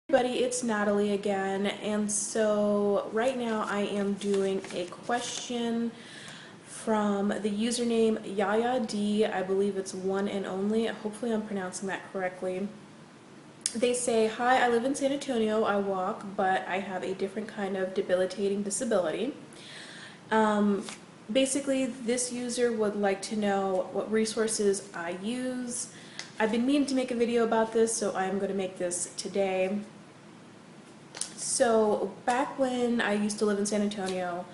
Everybody, it's Natalie again, and so right now I am doing a question from the username Yaya D. I believe it's one and only. Hopefully I'm pronouncing that correctly. They say, "Hi, I live in San Antonio. I walk, but I have a different kind of debilitating disability." Um, Basically, this user would like to know what resources I use. I've been meaning to make a video about this, so I'm going to make this today. So back when I used to live in San Antonio,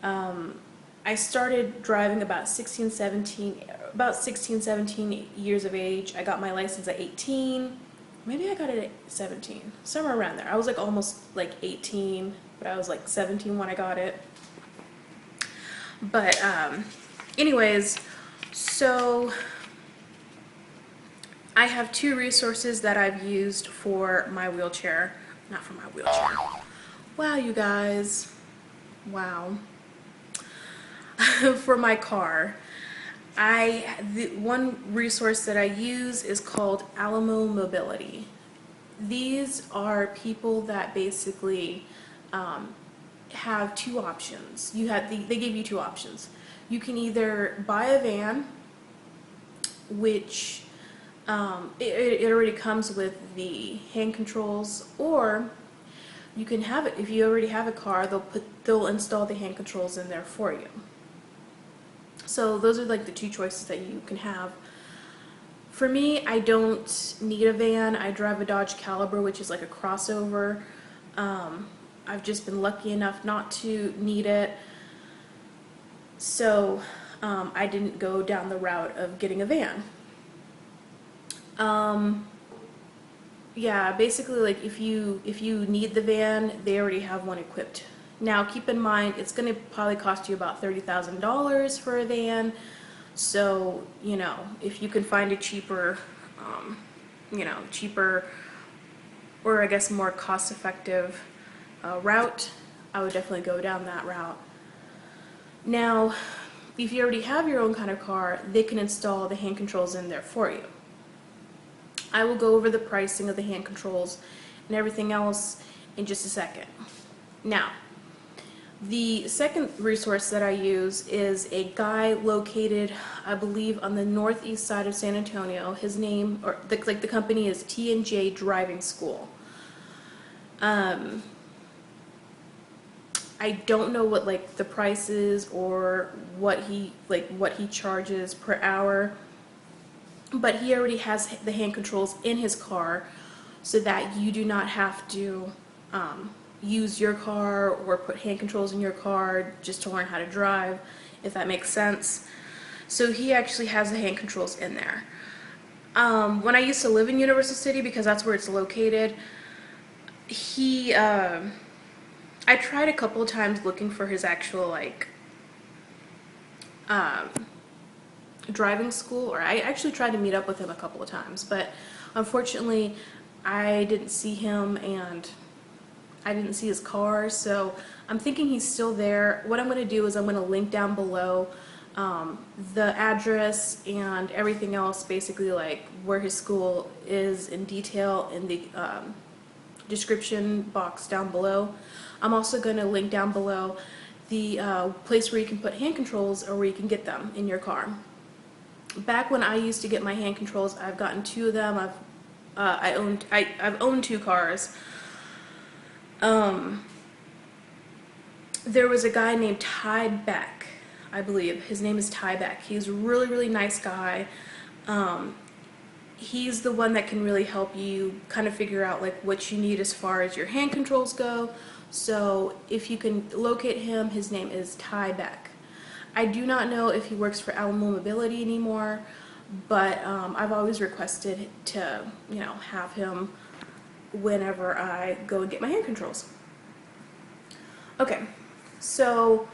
I started driving about 16, 17 years of age. I got my license at 18. Maybe I got it at 17, somewhere around there. I was like almost like 18, but I was like 17 when I got it. But anyways, so I have two resources that I've used for my wheelchair. Not for my wheelchair. Wow, you guys. Wow. For my car. The one resource that I use is called Alamo Mobility. These are people that basically have two options. They give you two options. You can either buy a van, which it already comes with the hand controls, or you can have it if you already have a car. They'll install the hand controls in there for you. So those are like the two choices that you can have. For me, I don't need a van. I drive a Dodge Caliber, which is like a crossover. I've just been lucky enough not to need it, so I didn't go down the route of getting a van. Yeah, basically, like if you need the van, they already have one equipped. Now, keep in mind, it's going to probably cost you about $30,000 for a van. So, you know, if you can find a cheaper, cheaper, or I guess more cost-effective route, I would definitely go down that route. Now, if you already have your own kind of car, they can install the hand controls in there for you. I will go over the pricing of the hand controls and everything else in just a second. Now, the second resource that I use is a guy located, I believe, on the northeast side of San Antonio. His name, or the company is T&J Driving School. I don't know what like the price is or what he charges per hour, but he already has the hand controls in his car, so that you do not have to use your car or put hand controls in your car just to learn how to drive, if that makes sense. So he actually has the hand controls in there. When I used to live in Universal City, because that's where it's located, I tried a couple of times looking for his actual like driving school, or I actually tried to meet up with him a couple of times, but unfortunately I didn't see him and I didn't see his car, so I'm thinking he's still there. What I'm going to do is I'm going to link down below the address and everything else, basically like where his school is in detail in the description box down below. I'm also going to link down below the place where you can put hand controls or where you can get them in your car. Back when I used to get my hand controls, I've gotten two of them. I've owned two cars. There was a guy named Ty Beck, I believe. His name is Ty Beck. He's a really, really nice guy. He's the one that can really help you kind of figure out like what you need as far as your hand controls go. So if you can locate him, his name is Ty Beck. I do not know if he works for Alamo Mobility anymore, but I've always requested to, have him whenever I go and get my hand controls. Okay, so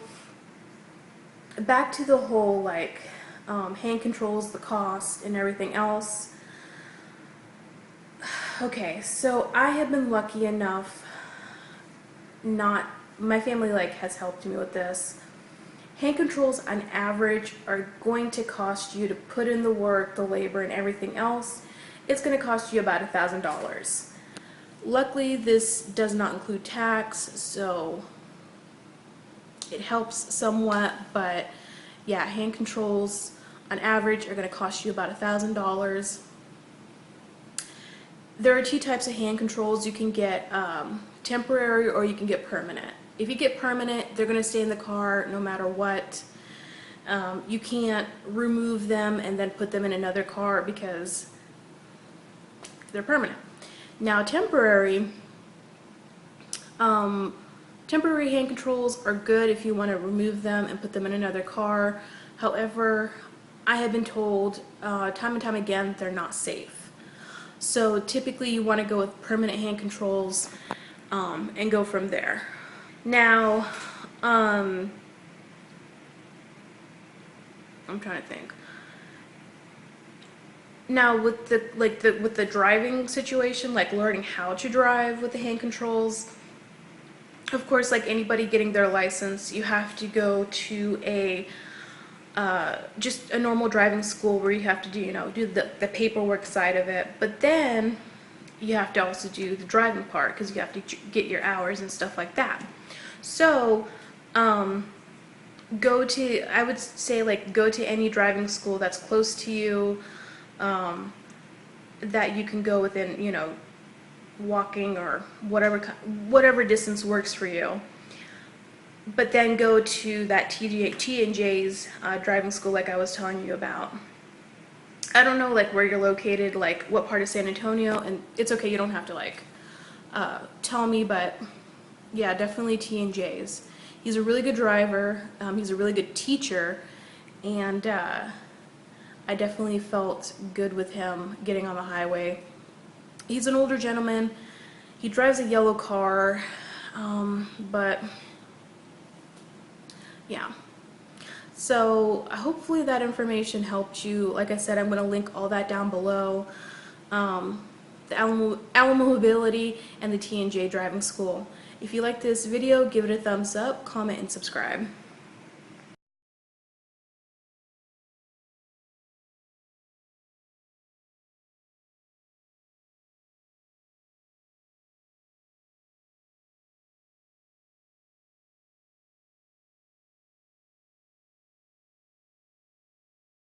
back to the whole like hand controls, the cost, and everything else. Okay, so I have been lucky enough, my family like has helped me with this, hand controls on average are going to cost you, to put in the work, the labor, and everything else, it's going to cost you about $1,000. Luckily, this does not include tax, so it helps somewhat, but yeah, hand controls on average are going to cost you about $1,000. There are two types of hand controls. You can get temporary or you can get permanent. If you get permanent, they're going to stay in the car no matter what. You can't remove them and then put them in another car because they're permanent. Now temporary hand controls are good if you want to remove them and put them in another car. However, I have been told time and time again they're not safe. So typically you want to go with permanent hand controls and go from there. Now, I'm trying to think. Now with the driving situation, like learning how to drive with the hand controls, of course, like anybody getting their license, you have to go to a just a normal driving school where you have to do the paperwork side of it, but then you have to also do the driving part because you have to get your hours and stuff like that. So I would say, like, go to any driving school that's close to you, that you can go within, walking or whatever distance works for you. But then go to that T&J's driving school like I was telling you about. I don't know like where you're located, like what part of San Antonio, and it's okay, you don't have to like tell me, but yeah, definitely T&J's. He's a really good driver, he's a really good teacher, and I definitely felt good with him getting on the highway. He's an older gentleman, he drives a yellow car, but yeah. So hopefully that information helped you. Like I said, I'm going to link all that down below. The Alamo Mobility and the T&J Driving School. If you like this video, give it a thumbs up, comment, and subscribe.